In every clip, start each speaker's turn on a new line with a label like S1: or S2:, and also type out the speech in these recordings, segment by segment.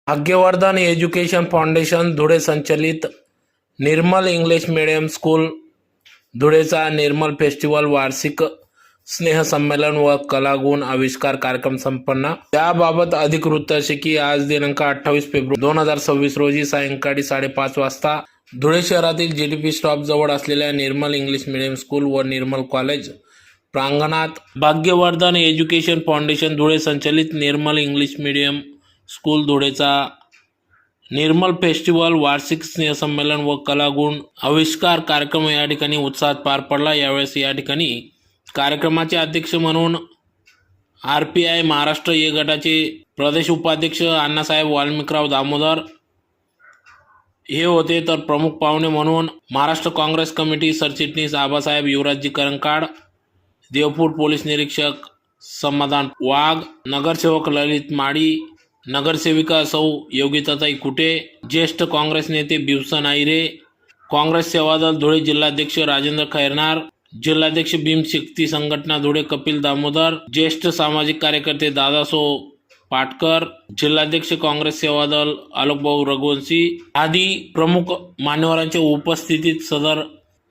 S1: भाग्यवर्धन education foundation Dhule संचलित निर्मल English medium school धुळेचा निर्मल festival वार्षिक स्नेहसंमेलन व कलागुण आविष्कार कार्यक्रम संपन्न। त्याबाबत अधिक वृत्त असे की आज दिनांक 28 फेब्रुवारी 2026 रोजी सायंकाळी 5:30 वाजता धुळे शहरातील जीडीपी स्टॉप जवळ असलेल्या निर्मल इंग्लिश मीडियम स्कूल व निर्मल कॉलेज प्रांगणात भाग्यवर्धन एज्युकेशन फाउंडेशन धुळे संचलित निर्मल इंग्लिश मीडियम स्कूल धुळेचा निर्मल फेस्टिवल वार्षिक स्नेहसंमेलन व कलागुण आविष्कार कार्यक्रम या ठिकाणी उत्साहात पार पडला। यावेळेस या ठिकाणी कार्यक्रमाचे अध्यक्ष म्हणून आरपीआय महाराष्ट्र ए गटाचे प्रदेश उपाध्यक्ष अण्णासाहेब वाल्मिकराव दामोदर हे होते, तर प्रमुख पाहुणे म्हणून महाराष्ट्र काँग्रेस कमिटी सरचिटणीस आबासाहेब युवराजजी करंकाड, देवपूर पोलीस निरीक्षक समाधान वाघ, नगरसेवक ललित माडी, नगरसेविका सौ योगिताताई कुटे, ज्येष्ठ काँग्रेस नेते बिवसन आईरे, काँग्रेस सेवादल धुळे जिल्हाध्यक्ष राजेंद्र खैरनार, जिल्हाध्यक्ष भीम शक्ती संघटना धुळे कपिल दामोदर, ज्येष्ठ सामाजिक कार्यकर्ते दादासो पाटकर, जिल्हाध्यक्ष काँग्रेस सेवादल आलोकभाऊ रघुवंशी आदी प्रमुख मान्यवरांच्या उपस्थितीत सदर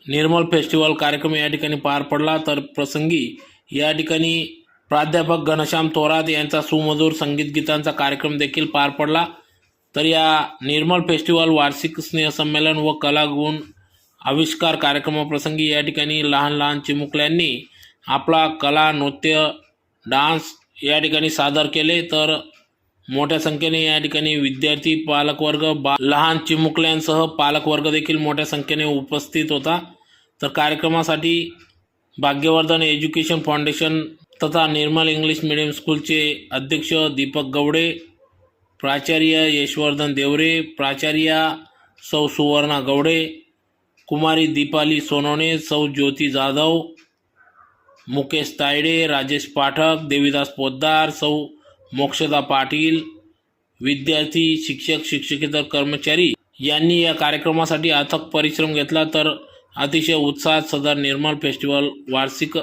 S1: निर्मल फेस्टिवल कार्यक्रम या ठिकाणी पार पडला। तर प्रसंगी या ठिकाणी प्राध्यापक घनश्याम थोरात यांचा सुमधुर संगीत गीतांचा कार्यक्रम देखील पार पडला। तर या निर्मल फेस्टिवल वार्षिक स्नेहसंमेलन व कलागुण आविष्कार कार्यक्रमाप्रसंगी या ठिकाणी लहान लहान चिमुकल्यांनी आपला कला नृत्य डान्स या ठिकाणी सादर केले, तर मोठ्या संख्येने या ठिकाणी विद्यार्थी पालकवर्ग लहान चिमुकल्यांसह पालकवर्ग देखील मोठ्या संख्येने उपस्थित होता। तर कार्यक्रमासाठी भाग्यवर्धन एज्युकेशन फाउंडेशन तथा निर्मल इंग्लिश मीडियम स्कूलचे अध्यक्ष दीपक गवडे, प्राचार्य यशवर्धन देवरे, प्राचार्य सौ सुवर्णा गवडे, कुमारी दीपाली सोनवणे, सौ ज्योती जाधव, मुकेश तायडे, राजेश पाठक, देवीदास पोद्दार, सौ मोक्षदा पाटील, विद्यार्थी, शिक्षक, शिक्षकेतर कर्मचारी यांनी या कार्यक्रमासाठी अथक परिश्रम घेतला। तर अतिशय उत्साहात सदर निर्मल फेस्टिवल वार्षिक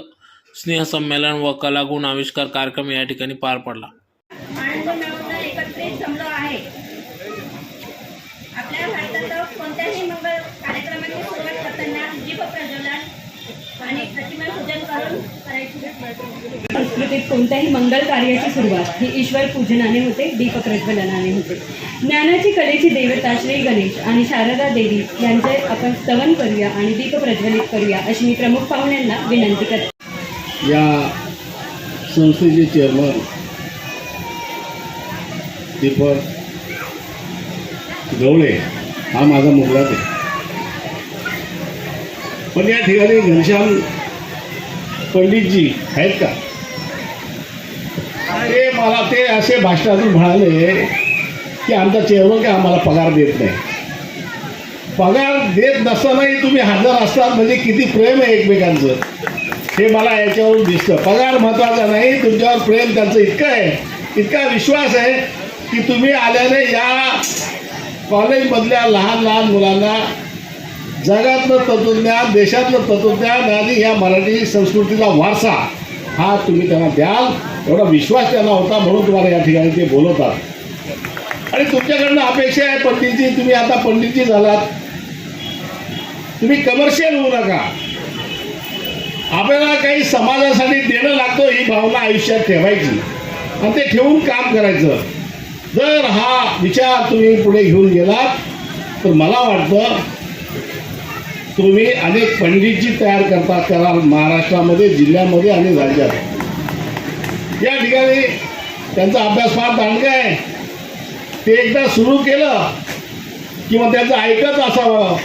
S1: स्नेहसंमेलन व कलागुण आविष्कार कार्यक्रम या ठिकाणी पार पडला।
S2: एकत्रित जमलो आहे। आपल्या भारतात कोणत्याही मंगल कार्यक्रमाची सुरुवात करताना दीप प्रज्वलन आणि प्रतिमा पूजन करून करायची।
S3: संस्कृतीत कोणत्याही मंगल कार्याची सुरुवात ही ईश्वर पूजनाने होते, दीप प्रज्वलनाने होते। ज्ञानाची कलेची देवता श्री गणेश आणि शारदा देवी यांचे आपण स्तवन करूया आणि दीप प्रज्वलित करूया अशी मी प्रमुख पाहुण्यांना विनंती करते।
S4: या संस्थेचे चेअरमन दीपक गवळे हा माझा मुलगाच आहे, पण या ठिकाणी घनश्याम पंडितजी आहेत का, ते मला ते असे भाषणातून म्हणाले की आमचा चेअरमन काय आम्हाला पगार देत नाही। पगार देत नसतानाही तुम्ही हजर असतात म्हणजे किती प्रेम आहे एकमेकांचं हे मला याच्यावरून दिसतं। पगार महत्त्वाचा नाही, तुमच्यावर प्रेम त्यांचं इतकं आहे, इतका विश्वास आहे की तुम्ही आल्याने या कॉलेजमधल्या लहान लहान मुलांना जगातलं तत्त्वज्ञान, देशातलं तत्त्वज्ञान आणि या मराठी संस्कृतीचा वारसा हा तुम्ही त्यांना द्याल, एवढा विश्वास त्यांना होता, म्हणून तुम्हाला या ठिकाणी ते बोलवतात। आणि तुमच्याकडनं अपेक्षा आहे पंडितजी, तुम्ही आता पंडितजी झालात, तुम्ही कमर्शियल होऊ नका। आपल्याला काही समाजासाठी देणं लागतं ही भावना आयुष्यात ठेवायची आणि ते ठेवून काम करायचं। जर हा विचार तुम्ही पुढे घेऊन गेलात तर मला वाटतं तुम्ही अनेक पंडितजी तयार कराल महाराष्ट्रामध्ये, जिल्ह्यामध्ये आणि राज्यात। या ठिकाणी त्यांचा अभ्यास फार दांडगा आहे, ते एकदा सुरू केलं किंवा त्याचं ऐकत असावं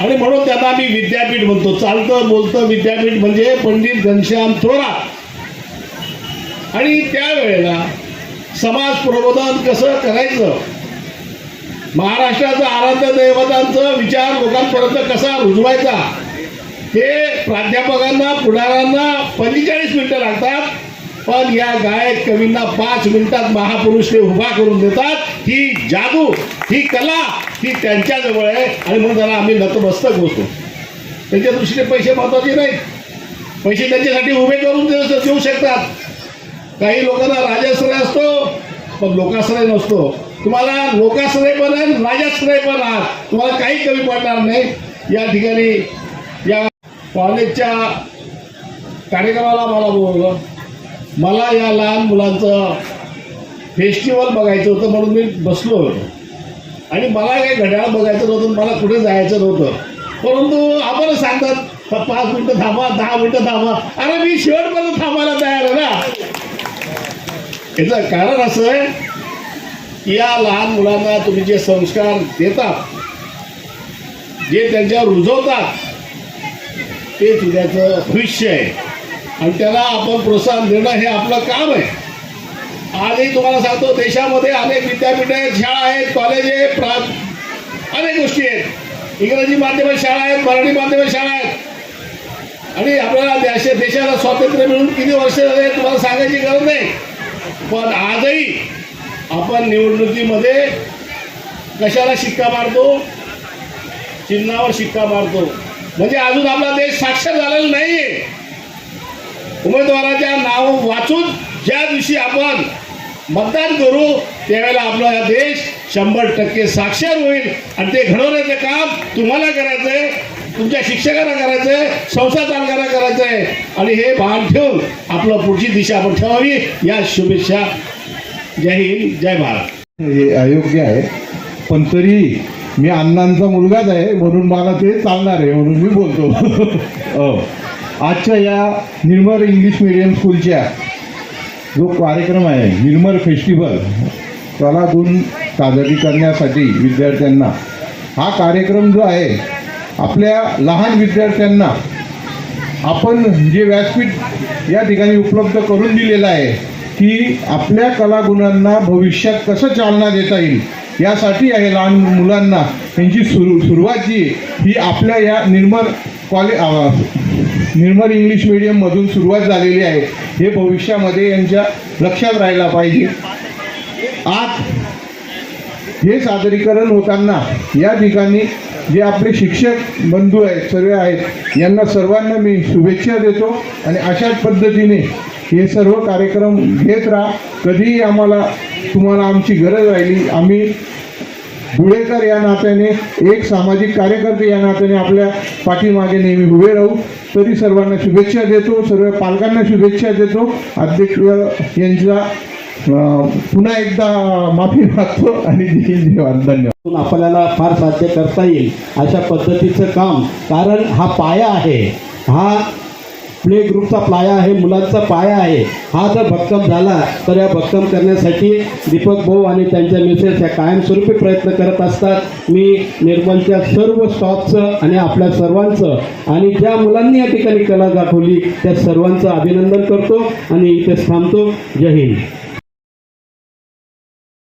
S4: आणि म्हणून त्यांना आम्ही विद्यापीठ म्हणतो। चालतं बोलतं विद्यापीठ म्हणजे पंडित घनश्याम थोरात। आणि त्यावेळेला समाज प्रबोधन कसं करायचं, महाराष्ट्राचं आराध्य दैवतांचा विचार लोकांपर्यंत कसा रुजवायचा, हे प्राध्यापकांना पुढाऱ्यांना 45 मिनिटं लागतात, पण या गायक कवींना 5 मिनिटात महापुरुष ते उभा करून देतात। ही जादू, ही कला ही त्यांच्याजवळ आहे आणि म्हणून त्यांना आम्ही नतमस्तक होतो। त्यांच्या दृष्टीने पैसे महत्त्वाचे नाहीत, पैसे त्यांच्यासाठी उभे करून देऊ शकतात। काही लोकांना राजाश्रय असतो पण लोकाश्रय नसतो। तुम्हाला लोकाश्रय पण आहे, राजाश्रय पण आहात. तुम्हाला काही कमी पडणार नाही. या ठिकाणी या कॉलेजच्या कार्यक्रमाला मला बोलवलं. मला या लहान मुलांचं फेस्टिवल बघायचं होतं म्हणून मी बसलो होतो. आणि मला काही घड्याळ बघायचं नव्हतं, मला कुठे जायचं नव्हतं. परंतु आपण सांगतात 5 मिनटं थांबा, 10 मिनटं थांबा. अरे मी शेवटपर्यंत थांबायला तयार आहे ना. याचं कारण असं आहे की या लहान मुलांना तुम्ही जे संस्कार देतात, जे त्यांच्यावर रुजवतात, ते उद्याचं भविष्य आहे. आणि त्याला आपण प्रोत्साहन देणं हे आपलं काम आहे. आजही तुम्हाला सांगतो, देशामध्ये अनेक विद्यापीठ आहेत, शाळा आहेत, कॉलेज आहेत, अनेक गोष्टी आहेत. इंग्रजी माध्यमात शाळा आहेत, मराठी माध्यमात शाळा आहेत. आणि आपल्याला देशाला स्वातंत्र्य मिळून किती वर्ष झाले तुम्हाला सांगायची गरज नाही. पण आजही आपण निवडणुकीमध्ये कशाला शिक्का मारतो? चिन्हावर शिक्का मारतो. म्हणजे अजून आपला देश साक्षर झालेला नाहीये. उमेदवाराच्या नाव वाचून ज्या दिवशी आपण मतदान करू त्यावेळेला आपला हा देश 100% साक्षर होईल. आणि ते घडवण्याचं काम तुम्हाला करायचं आहे, तुमच्या शिक्षकांना करायचं आहे, संस्था चालकांना करायचं आहे. आणि हे भान ठेवून आपलं पुढची दिशा आपण ठेवावी. या शुभेच्छा. जय हिंद, जय भारत.
S5: हे अयोग्य आहे, पण तरी मी अण्णांचा मुलगाच आहे म्हणून मला ते चालणार आहे म्हणून मी बोलतो. आजच्या या निर्मल इंग्लिश मीडियम स्कूलच्या जो कार्यक्रम आहे, निर्मल फेस्टिवल, कलागुण साजरी करण्यासाठी विद्यार्थ्यांना, हा कार्यक्रम जो आहे आपल्या लहान विद्यार्थ्यांना आपण जे व्यासपीठ या ठिकाणी उपलब्ध करून दिलेलं आहे की आपल्या कलागुणांना भविष्यात कसं चालना देता येईल यासाठी आहे. लहान मुलांना त्यांची सुरुवात जी ही आपल्या या निर्मल इंग्लिश मीडियममधून सुरुवात झालेली आहे. हे भविष्यामध्ये यांच्या लक्षात राहायला पाहिजे. आज हे सादरीकरण होताना या ठिकाणी जे आपले शिक्षक बंधू आहेत, सर्व आहेत, यांना सर्वांना मी शुभेच्छा देतो. आणि अशाच पद्धतीने हे सर्व कार्यक्रम घेत राहा. कधीही आम्हाला तुम्हाला आमची गरज राहिली, आम्ही धुळेकर या नात्याने, एक सामाजिक कार्यकर्ते या नात्याने आपल्या पाठीमागे नेहमी उभे राहू. तरी सर्वांना शुभेच्छा देतो, सर्व पालकांना शुभेच्छा देतो. अध्यक्ष यांचा पुन्हा एकदा माफी मागतो आणि धन्यवाद.
S6: आपल्याला फार साध्य करता येईल अशा पद्धतीचं काम, कारण हा पाया आहे, हा प्ले ग्रुपचा पाया आहे, मुलांचा पाया आहे. हा जर भक्कम झाला तर या भक्कम करण्यासाठी दीपक भाऊ आणि त्यांच्या मिसेस ह्या कायमस्वरूपी प्रयत्न करत असतात. मी निर्मलच्या सर्व स्टॉफचं आणि आपल्या सर्वांचं आणि ज्या मुलांनी या ठिकाणी कला दाखवली त्या सर्वांचं अभिनंदन करतो आणि इथेच थांबतो. जय हिंद.